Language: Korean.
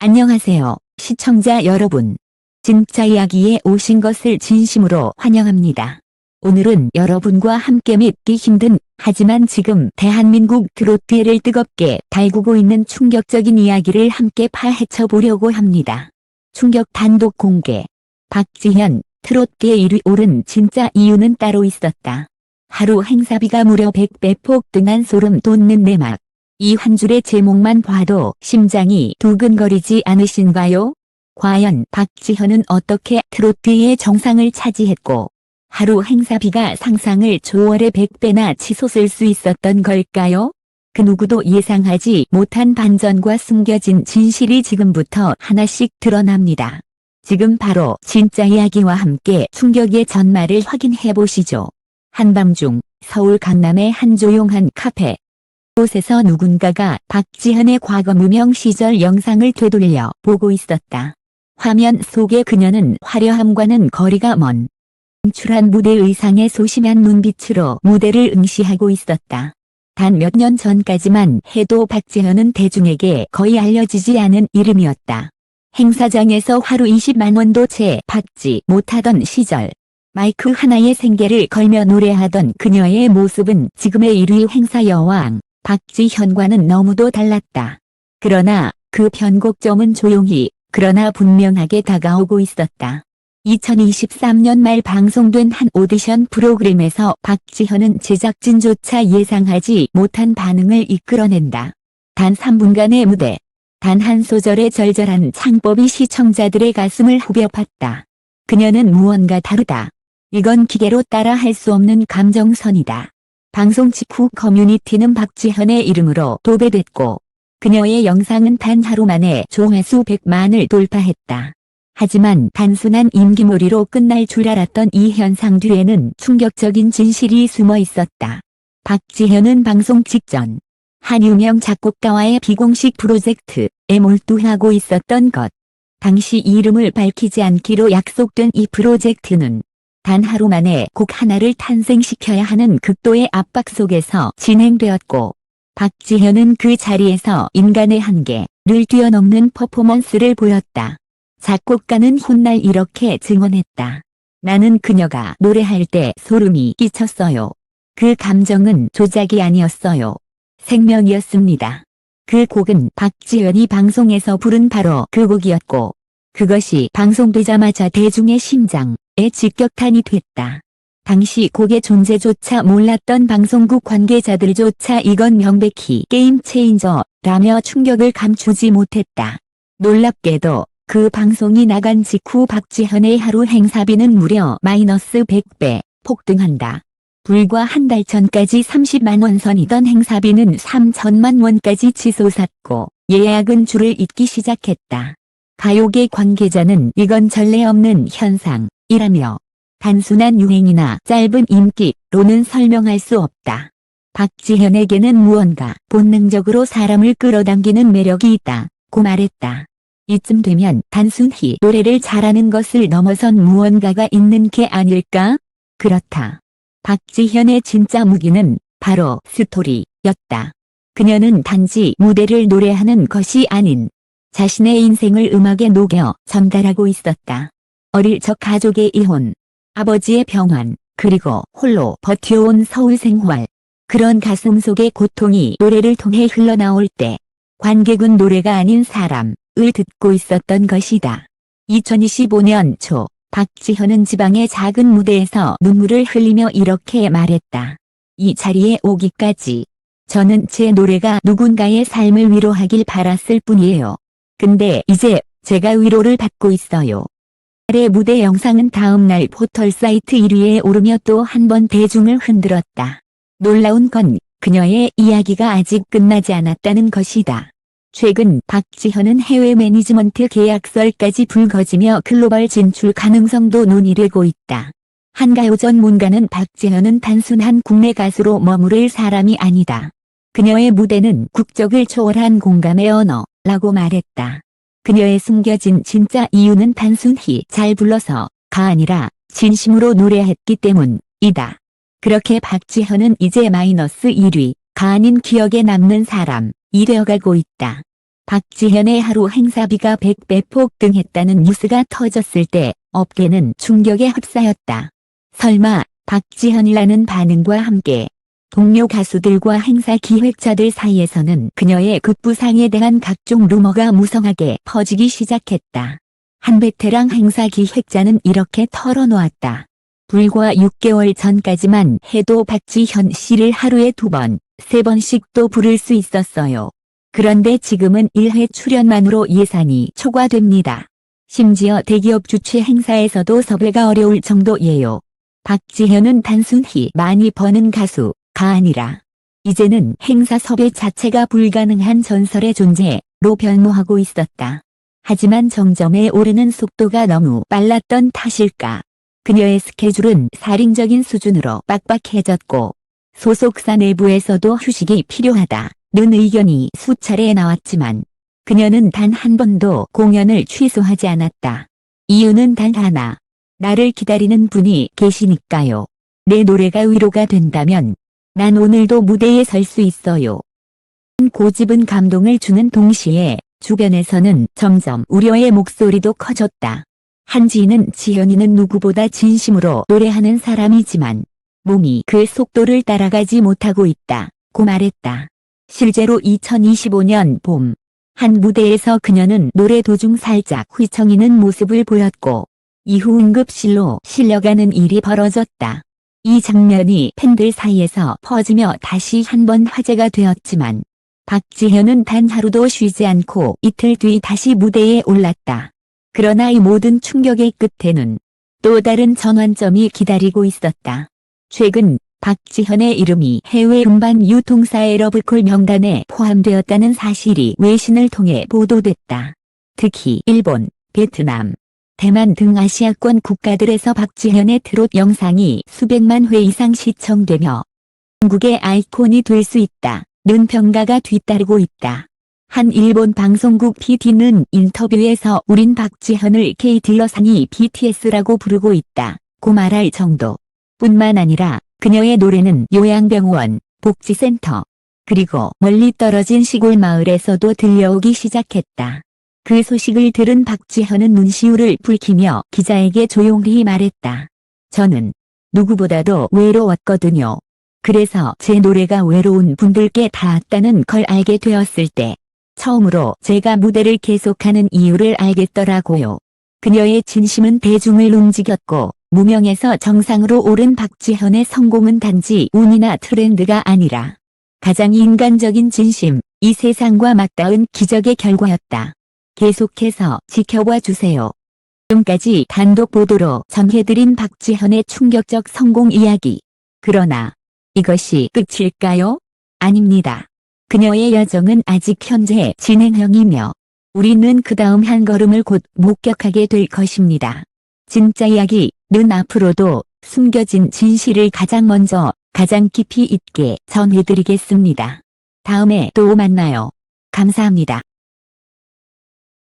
안녕하세요, 시청자 여러분. 진짜 이야기에 오신 것을 진심으로 환영합니다. 오늘은 여러분과 함께 믿기 힘든, 하지만 지금 대한민국 트로트계를 뜨겁게 달구고 있는 충격적인 이야기를 함께 파헤쳐 보려고 합니다. 충격 단독 공개. 박지현, 트로트계 1위 오른 진짜 이유는 따로 있었다. 하루 행사비가 무려 100배 폭등한 소름 돋는 내막. 이 한 줄의 제목만 봐도 심장이 두근거리지 않으신가요? 과연 박지현은 어떻게 트로트의 정상을 차지했고, 하루 행사비가 상상을 초월해 100배나 치솟을 수 있었던 걸까요? 그 누구도 예상하지 못한 반전과 숨겨진 진실이 지금부터 하나씩 드러납니다. 지금 바로 진짜 이야기와 함께 충격의 전말을 확인해 보시죠. 한밤중 서울 강남의 한 조용한 카페. 곳에서 누군가가 박지현의 과거 무명 시절 영상을 되돌려 보고 있었다. 화면 속의 그녀는 화려함과는 거리가 먼 연출한 무대 의상의 소심한 눈빛으로 무대를 응시하고 있었다. 단 몇 년 전까지만 해도 박지현은 대중에게 거의 알려지지 않은 이름이었다. 행사장에서 하루 20만 원도 채 받지 못하던 시절. 마이크 하나에 생계를 걸며 노래하던 그녀의 모습은 지금의 1위 행사 여왕 박지현과는 너무도 달랐다. 그러나 그 변곡점은 조용히 그러나 분명하게 다가오고 있었다. 2023년 말 방송된 한 오디션 프로그램에서 박지현은 제작진조차 예상하지 못한 반응을 이끌어낸다. 단 3분간의 무대, 단 한 소절의 절절한 창법이 시청자들의 가슴을 후벼 팠다. 그녀는 무언가 다르다. 이건 기계로 따라 할 수 없는 감정선이다. 방송 직후 커뮤니티는 박지현의 이름으로 도배됐고, 그녀의 영상은 단 하루 만에 조회수 100만을 돌파했다. 하지만 단순한 임기몰이로 끝날 줄 알았던 이 현상 뒤에는 충격적인 진실이 숨어 있었다. 박지현은 방송 직전 한 유명 작곡가와의 비공식 프로젝트에 몰두하고 있었던 것. 당시 이름을 밝히지 않기로 약속된 이 프로젝트는 단 하루 만에 곡 하나를 탄생시켜야 하는 극도의 압박 속에서 진행되었고, 박지현은 그 자리에서 인간의 한계를 뛰어넘는 퍼포먼스를 보였다. 작곡가는 훗날 이렇게 증언했다. 나는 그녀가 노래할 때 소름이 끼쳤어요. 그 감정은 조작이 아니었어요. 생명이었습니다. 그 곡은 박지현이 방송에서 부른 바로 그 곡이었고, 그것이 방송되자마자 대중의 심장에 직격탄이 됐다. 당시 곡의 존재조차 몰랐던 방송국 관계자들조차 이건 명백히 게임 체인저라며 충격을 감추지 못했다. 놀랍게도 그 방송이 나간 직후 박지현의 하루 행사비는 무려 마이너스 100배 폭등한다. 불과 한 달 전까지 30만 원 선이던 행사비는 3천만 원까지 치솟았고, 예약은 줄을 잇기 시작했다. 가요계 관계자는 이건 전례 없는 현상이라며 단순한 유행이나 짧은 인기로는 설명할 수 없다. 박지현에게는 무언가 본능적으로 사람을 끌어당기는 매력이 있다고 말했다. 이쯤 되면 단순히 노래를 잘하는 것을 넘어선 무언가가 있는 게 아닐까? 그렇다. 박지현의 진짜 무기는 바로 스토리였다. 그녀는 단지 무대를 노래하는 것이 아닌 자신의 인생을 음악에 녹여 전달하고 있었다. 어릴 적 가족의 이혼, 아버지의 병환, 그리고 홀로 버텨온 서울 생활. 그런 가슴 속의 고통이 노래를 통해 흘러나올 때 관객은 노래가 아닌 사람을 듣고 있었던 것이다. 2025년 초 박지현은 지방의 작은 무대에서 눈물을 흘리며 이렇게 말했다. 이 자리에 오기까지 저는 제 노래가 누군가의 삶을 위로하길 바랐을 뿐이에요. 근데 이제 제가 위로를 받고 있어요. 아래 무대 영상은 다음날 포털 사이트 1위에 오르며 또 한 번 대중을 흔들었다. 놀라운 건 그녀의 이야기가 아직 끝나지 않았다는 것이다. 최근 박지현은 해외 매니지먼트 계약설까지 불거지며 글로벌 진출 가능성도 논의되고 있다. 한 가요 전문가는 박지현은 단순한 국내 가수로 머무를 사람이 아니다. 그녀의 무대는 국적을 초월한 공감의 언어라고 말했다. 그녀의 숨겨진 진짜 이유는 단순히 잘 불러서가 아니라 진심으로 노래했기 때문이다. 그렇게 박지현은 이제 마이너스 1위가 아닌 기억에 남는 사람이 되어가고 있다. 박지현의 하루 행사비가 100배 폭등했다는 뉴스가 터졌을 때 업계는 충격에 휩싸였다. 설마 박지현이라는 반응과 함께 동료 가수들과 행사 기획자들 사이에서는 그녀의 급부상에 대한 각종 루머가 무성하게 퍼지기 시작했다. 한 베테랑 행사 기획자는 이렇게 털어놓았다. 불과 6개월 전까지만 해도 박지현 씨를 하루에 2번, 3번씩도 부를 수 있었어요. 그런데 지금은 1회 출연만으로 예산이 초과됩니다. 심지어 대기업 주최 행사에서도 섭외가 어려울 정도예요. 박지현은 단순히 많이 버는 가수가 아니라 이제는 행사 섭외 자체가 불가능한 전설의 존재로 변모하고 있었다. 하지만 정점에 오르는 속도가 너무 빨랐던 탓일까? 그녀의 스케줄은 살인적인 수준으로 빡빡해졌고 소속사 내부에서도 휴식이 필요하다는 의견이 수차례 나왔지만 그녀는 단 한 번도 공연을 취소하지 않았다. 이유는 단 하나. 나를 기다리는 분이 계시니까요. 내 노래가 위로가 된다면 난 오늘도 무대에 설 수 있어요. 고집은 감동을 주는 동시에 주변에서는 점점 우려의 목소리도 커졌다. 한지인은 지현이는 누구보다 진심으로 노래하는 사람이지만 몸이 그 속도를 따라가지 못하고 있다고 말했다. 실제로 2025년 봄 한 무대에서 그녀는 노래 도중 살짝 휘청이는 모습을 보였고 이후 응급실로 실려가는 일이 벌어졌다. 이 장면이 팬들 사이에서 퍼지며 다시 한번 화제가 되었지만 박지현은 단 하루도 쉬지 않고 이틀 뒤 다시 무대에 올랐다. 그러나 이 모든 충격의 끝에는 또 다른 전환점이 기다리고 있었다. 최근 박지현의 이름이 해외 음반 유통사의 러브콜 명단에 포함되었다는 사실이 외신을 통해 보도됐다. 특히 일본, 베트남, 대만 등 아시아권 국가들에서 박지현의 트롯 영상이 수백만 회 이상 시청되며 한국의 아이콘이 될 수 있다는 평가가 뒤따르고 있다. 한 일본 방송국 PD는 인터뷰에서 우린 박지현을 K-딜러상이 BTS라고 부르고 있다고 말할 정도. 뿐만 아니라 그녀의 노래는 요양병원, 복지센터, 그리고 멀리 떨어진 시골 마을에서도 들려오기 시작했다. 그 소식을 들은 박지현은 눈시울을 붉히며 기자에게 조용히 말했다. 저는 누구보다도 외로웠거든요. 그래서 제 노래가 외로운 분들께 닿았다는 걸 알게 되었을 때 처음으로 제가 무대를 계속하는 이유를 알겠더라고요. 그녀의 진심은 대중을 움직였고 무명에서 정상으로 오른 박지현의 성공은 단지 운이나 트렌드가 아니라 가장 인간적인 진심, 이 세상과 맞닿은 기적의 결과였다. 계속해서 지켜봐 주세요. 지금까지 단독 보도로 전해드린 박지현의 충격적 성공 이야기. 그러나 이것이 끝일까요? 아닙니다. 그녀의 여정은 아직 현재 진행형이며 우리는 그 다음 한 걸음을 곧 목격하게 될 것입니다. 진짜 이야기는 앞으로도 숨겨진 진실을 가장 먼저 가장 깊이 있게 전해드리겠습니다. 다음에 또 만나요. 감사합니다.